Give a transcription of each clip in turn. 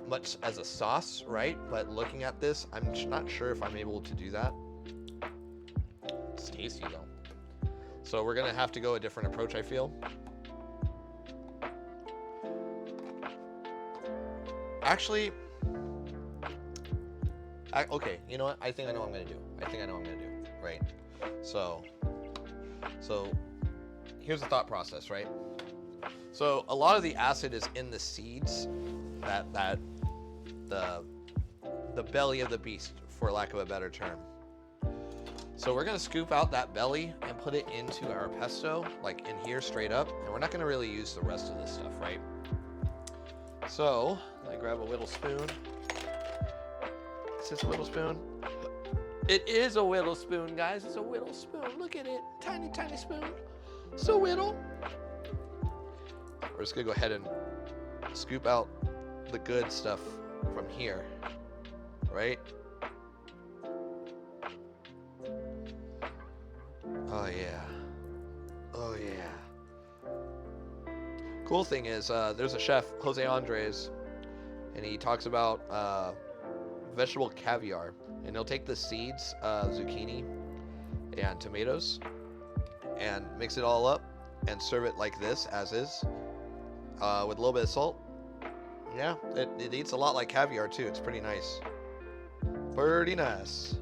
much as a sauce, right? But looking at this, I'm not sure if I'm able to do that. It's tasty though. So we're gonna have to go a different approach, I feel. Actually, okay, you know what? I think I know what I'm gonna do. Right? So here's the thought process, right? So a lot of the acid is in the seeds, the belly of the beast, for lack of a better term. So we're gonna scoop out that belly and put it into our pesto, like in here straight up, and we're not gonna really use the rest of this stuff, right? So I grab a little spoon. Is this a little spoon? It is a whittle spoon, guys. It's a whittle spoon. Look at it, tiny, tiny spoon. So whittle. We're just gonna go ahead and scoop out the good stuff from here, right? Oh yeah, oh yeah. Cool thing is, there's a chef, Jose Andres, and he talks about vegetable caviar, and he'll take the seeds, zucchini and tomatoes, and mix it all up and serve it like this, as is, with a little bit of salt. Yeah, it eats a lot like caviar too. It's pretty nice. Pretty nice.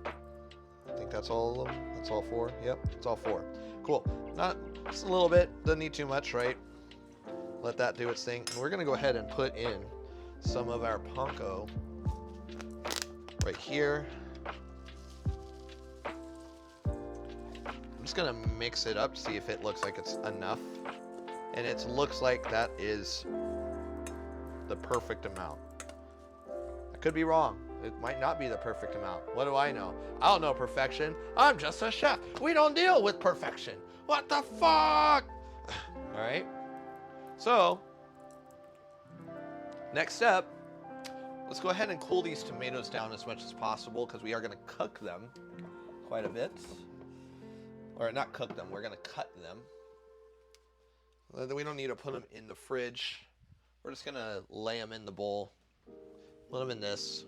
I think that's all of them. That's all four. Yep, it's all four. Cool. Not just a little bit. Doesn't need too much, right? Let that do its thing. And we're gonna go ahead and put in some of our panko right here. I'm just gonna mix it up, see if it looks like it's enough. And it looks like that is the perfect amount. I could be wrong. It might not be the perfect amount. What do I know? I don't know perfection. I'm just a chef. We don't deal with perfection. What the fuck? All right. So, next step, let's go ahead and cool these tomatoes down as much as possible, because we are going to cook them quite a bit. Or not cook them, we're going to cut them. We don't need to put them in the fridge. We're just going to lay them in the bowl. Put them in this.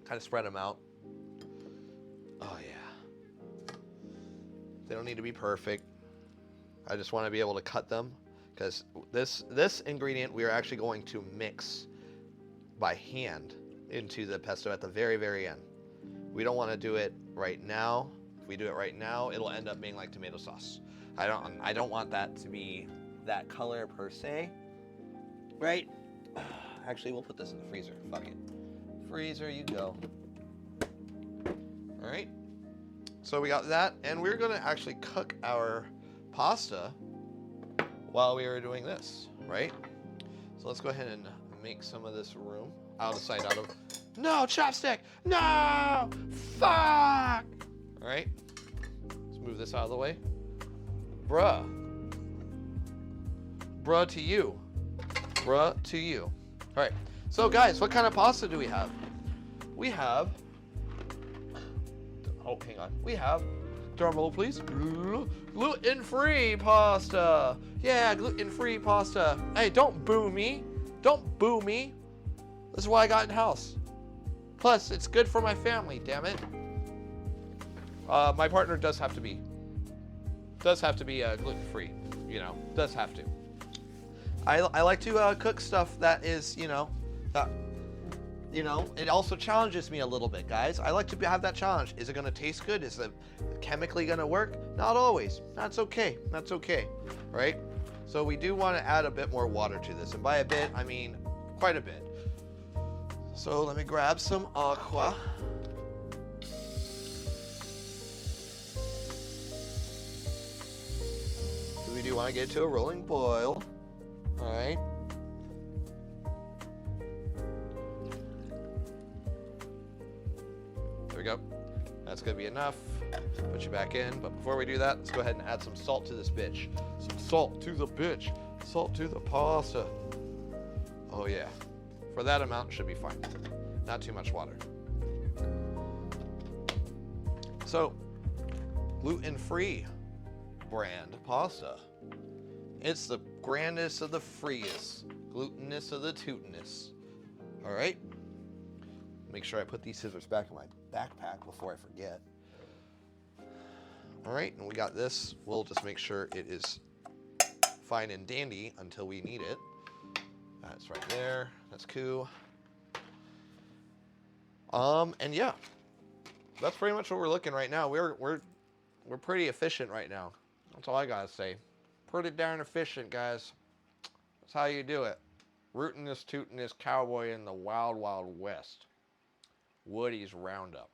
Kind of spread them out. Oh yeah. They don't need to be perfect. I just want to be able to cut them, because this ingredient we are actually going to mix by hand into the pesto at the very, very end. We don't want to do it right now. If we do it right now, it'll end up being like tomato sauce. I don't want that to be that color per se, right? Actually, we'll put this in the freezer. Fuck it. Freezer you go. All right. So we got that, and we're gonna actually cook our pasta while we are doing this, right? So let's go ahead and make some of this room. Out of sight, out of... No, chopstick! No! Fuck! All right. Let's move this out of the way. Bruh. Bruh to you. Bruh to you. All right. So guys, what kind of pasta do we have? We have... Oh, hang on. We have... Drum roll, please. Gluten-free pasta. Yeah, gluten-free pasta. Hey, don't boo me. Don't boo me. This is why I got in house. Plus, it's good for my family, damn it. My partner does have to be gluten-free, you know, does have to. I like to cook stuff that is, you know, it also challenges me a little bit, guys. I like to have that challenge. Is it gonna taste good? Is it chemically gonna work? Not always. That's okay. That's okay, right? So we do want to add a bit more water to this, and by a bit, I mean quite a bit. So let me grab some aqua. We do want to get to a rolling boil. All right. There we go. That's gonna be enough. Put you back in. But before we do that, let's go ahead and add some salt to this bitch. Some salt to the bitch. Salt to the pasta. Oh yeah. For that amount, should be fine. Not too much water. So, gluten-free brand pasta. It's the grandest of the freest. glutinous of the tootinous. All right. Make sure I put these scissors back in my backpack before I forget. All right, and we got this. We'll just make sure it is fine and dandy until we need it. That's right there. That's cool. And yeah, that's pretty much what we're looking right now. We're pretty efficient right now. That's all I gotta say. Pretty darn efficient, guys. That's how you do it. Rootin' this, tootin' this cowboy in the wild, wild west. Woody's Roundup.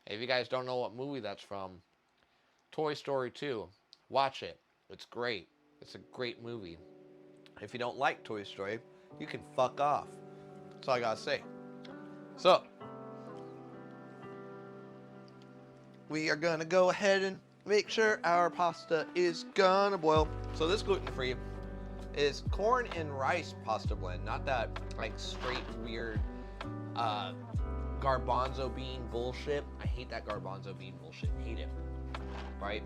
Hey, if you guys don't know what movie that's from, Toy Story 2. Watch it. It's great. It's a great movie. If you don't like Toy Story, you can fuck off. That's all I gotta say. So, we are gonna go ahead and make sure our pasta is gonna boil. So this gluten-free is corn and rice pasta blend, not that like straight weird garbanzo bean bullshit. I hate that garbanzo bean bullshit. Hate it. Right?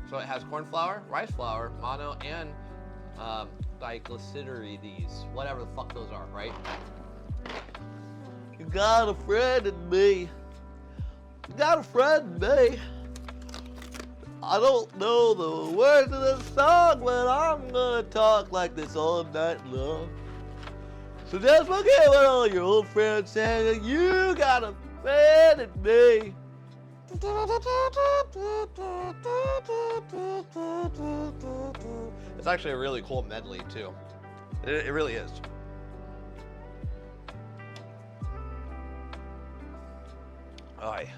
So it has corn flour, rice flour, mono, and diglycerides, whatever the fuck those are, right? You got a friend in me. You got a friend in me. I don't know the words of the song, but I'm gonna talk like this all night long. So just forget what all your old friends say, that you got a friend in me. It's actually a really cool medley too. It really is. Aye.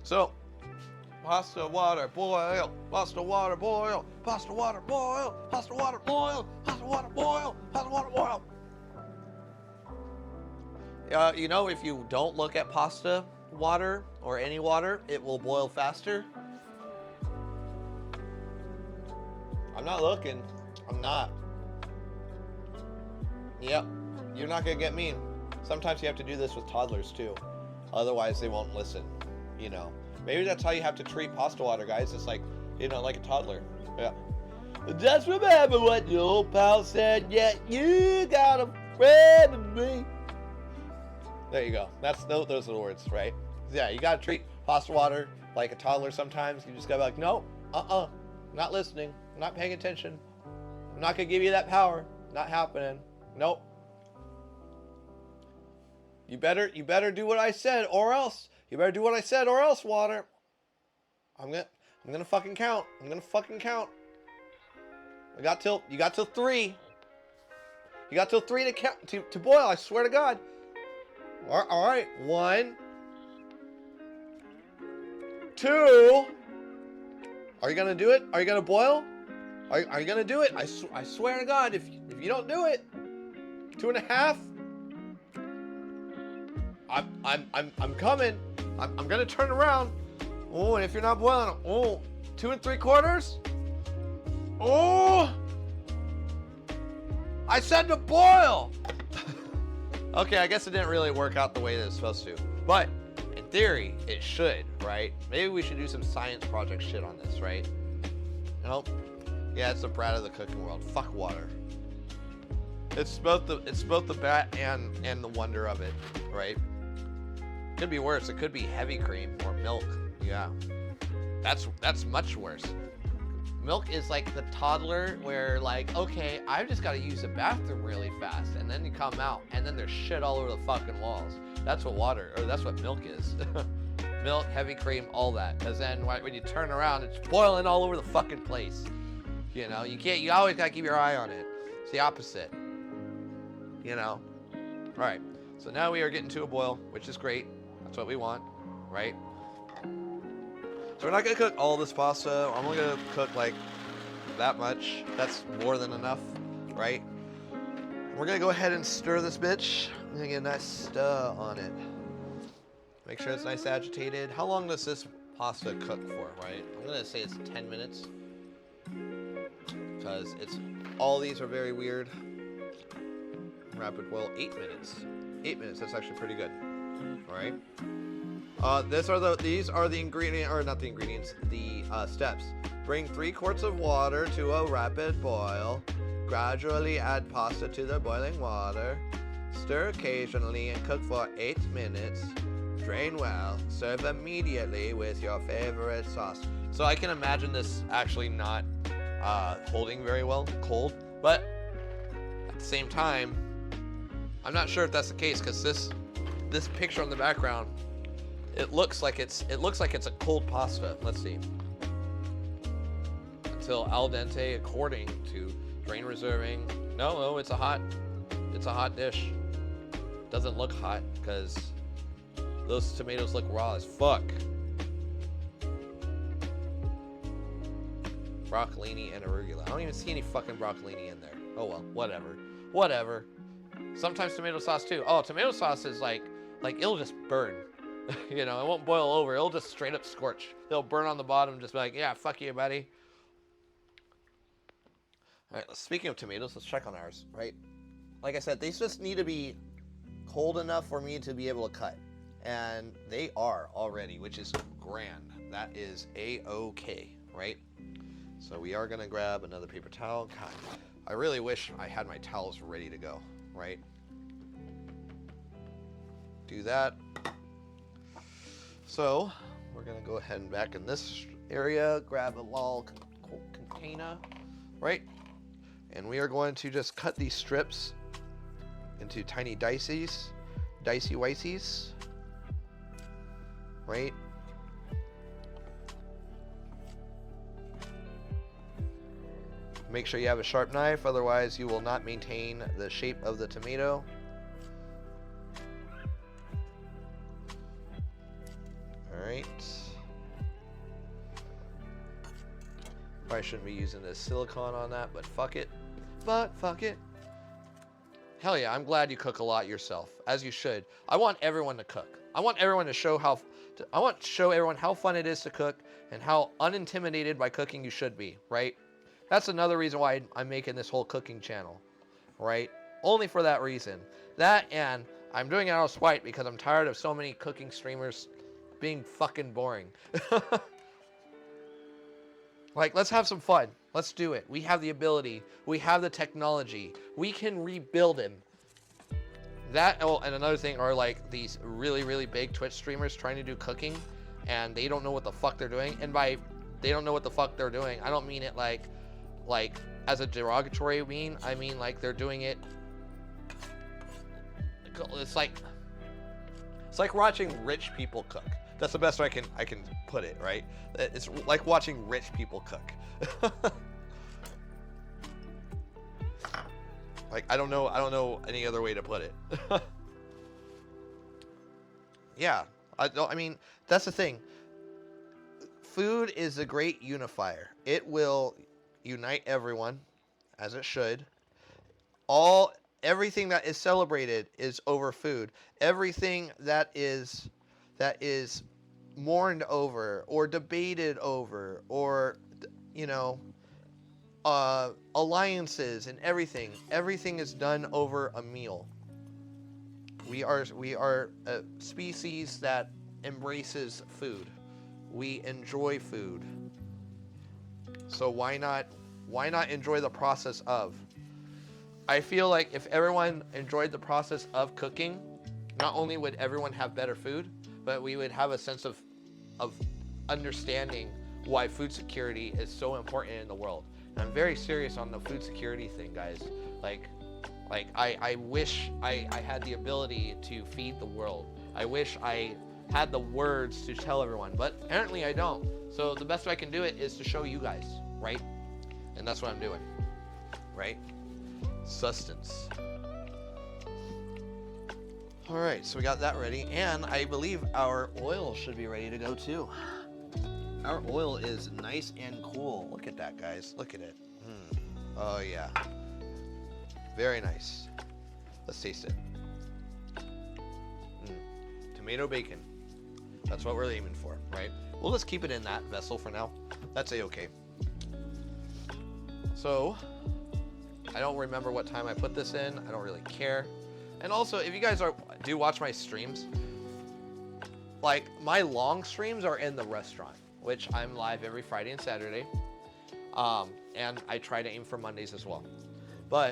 So, pasta water boil, pasta water boil, pasta water boil, pasta water boil, pasta water boil, pasta water boil. You know, if you don't look at pasta water or any water, it will boil faster. I'm not looking. I'm not. Yep. You're not gonna get me. Sometimes you have to do this with toddlers too. Otherwise they won't listen, you know. Maybe that's how you have to treat pasta water, guys. It's like, you know, like a toddler. Yeah. Just remember what your old pal said. Yeah, you got a friend in me. There you go. Those are the words, right? Yeah, you gotta treat pasta water like a toddler sometimes. You just gotta be like, no, not listening, not paying attention. I'm not gonna give you that power. Not happening. Nope. You better do what I said or else. You better do what I said or else, water. I'm gonna fucking count. I'm gonna fucking count. You got till 3. You got till 3 to count to boil, I swear to God. All right. 1, 2. Are you gonna do it? Are you gonna boil? Are you gonna do it? I swear to God, if you don't do it, 2.5. I'm coming. I'm gonna turn around. Oh, and if you're not boiling, 2 3/4. Oh, I said to boil. Okay, I guess it didn't really work out the way that it's supposed to, but in theory, it should, right? Maybe we should do some science project shit on this, right? Nope. Yeah, it's the brat of the cooking world. Fuck water. It's both the bat and the wonder of it, right? Could be worse. It could be heavy cream or milk. Yeah, that's much worse. Milk is like the toddler where like, okay, I've just got to use the bathroom really fast, and then you come out and then there's shit all over the fucking walls. That's what that's what milk is. Milk, heavy cream, all that. Because then when you turn around, it's boiling all over the fucking place. You know, you always gotta keep your eye on it. It's the opposite. You know. All right. So now we are getting to a boil, which is great. That's what we want, right? So we're not gonna cook all this pasta. I'm only gonna cook like that much. That's more than enough, right? We're gonna go ahead and stir this bitch. I'm gonna get a nice stir on it. Make sure it's nice agitated. How long does this pasta cook for, right? I'm gonna say it's 10 minutes. Because all these are very weird. Rapid boil, 8 minutes. 8 minutes, that's actually pretty good. Alright. These are the ingredient, or not the ingredients, the steps. Bring 3 quarts of water to a rapid boil. Gradually add pasta to the boiling water. Stir occasionally and cook for 8 minutes. Drain well. Serve immediately with your favorite sauce. So I can imagine this actually not holding very well cold, but at the same time, I'm not sure if that's the case because this picture on the background, it looks like it's a cold pasta. Let's see. Until al dente, according to drain reserving. No, it's a hot dish. Doesn't look hot because those tomatoes look raw as fuck. Broccolini and arugula. I don't even see any fucking broccolini in there. Oh well, whatever. Sometimes tomato sauce too. Oh, tomato sauce is like it'll just burn. You know, it won't boil over. It'll just straight up scorch. It'll burn on the bottom, just be like, yeah, fuck you, buddy. All right, speaking of tomatoes, let's check on ours, right? Like I said, these just need to be cold enough for me to be able to cut. And they are already, which is grand. That is A-okay, right? So we are gonna grab another paper towel. God, I really wish I had my towels ready to go, right? Do that. So we're gonna go ahead and back in this area, grab a little container, right? And we are going to just cut these strips into tiny dicey wices, right? Make sure you have a sharp knife, otherwise you will not maintain the shape of the tomato. Alright. Probably shouldn't be using this silicone on that, but fuck it. Fuck it. Hell yeah, I'm glad you cook a lot yourself, as you should. I want everyone to cook. I want everyone to show everyone how fun it is to cook and how unintimidated by cooking you should be, right? That's another reason why I'm making this whole cooking channel, right? Only for that reason. That, and I'm doing it out of spite because I'm tired of so many cooking streamers being fucking boring. Like, let's have some fun. Let's do it. We have the ability. We have the technology. We can rebuild him. That, oh, and another thing are like these really, really big Twitch streamers trying to do cooking and they don't know what the fuck they're doing. And by they don't know what the fuck they're doing, I don't mean it like as a derogatory mean. I mean like they're doing it. It's like watching rich people cook. That's the best way I can put it, right? It's like watching rich people cook. Like I don't know any other way to put it. Yeah, I mean that's the thing. Food is a great unifier. It will unite everyone, as it should. Everything that is celebrated is over food. Everything that is mourned over or debated over, or you know, alliances and everything is done over a meal. We are a species that embraces food. We enjoy food. So why not enjoy the process of? I feel like if everyone enjoyed the process of cooking, not only would everyone have better food, but we would have a sense of understanding why food security is so important in the world. And I'm very serious on the food security thing, guys. Like I wish I had the ability to feed the world. I wish I had the words to tell everyone, but apparently I don't. So the best way I can do it is to show you guys, right? And that's what I'm doing, right? Sustenance. All right, so we got that ready, and I believe our oil should be ready to go too. Our oil is nice and cool. Look at that, guys. Look at it. Oh yeah, very nice. Let's taste it. Tomato bacon. That's what we're aiming for, right? We'll just keep it in that vessel for now. That's a-okay. So, I don't remember what time I put this in. I don't really care. And also, if you guys do watch my streams, like my long streams are in the restaurant, which I'm live every Friday and Saturday. And I try to aim for Mondays as well.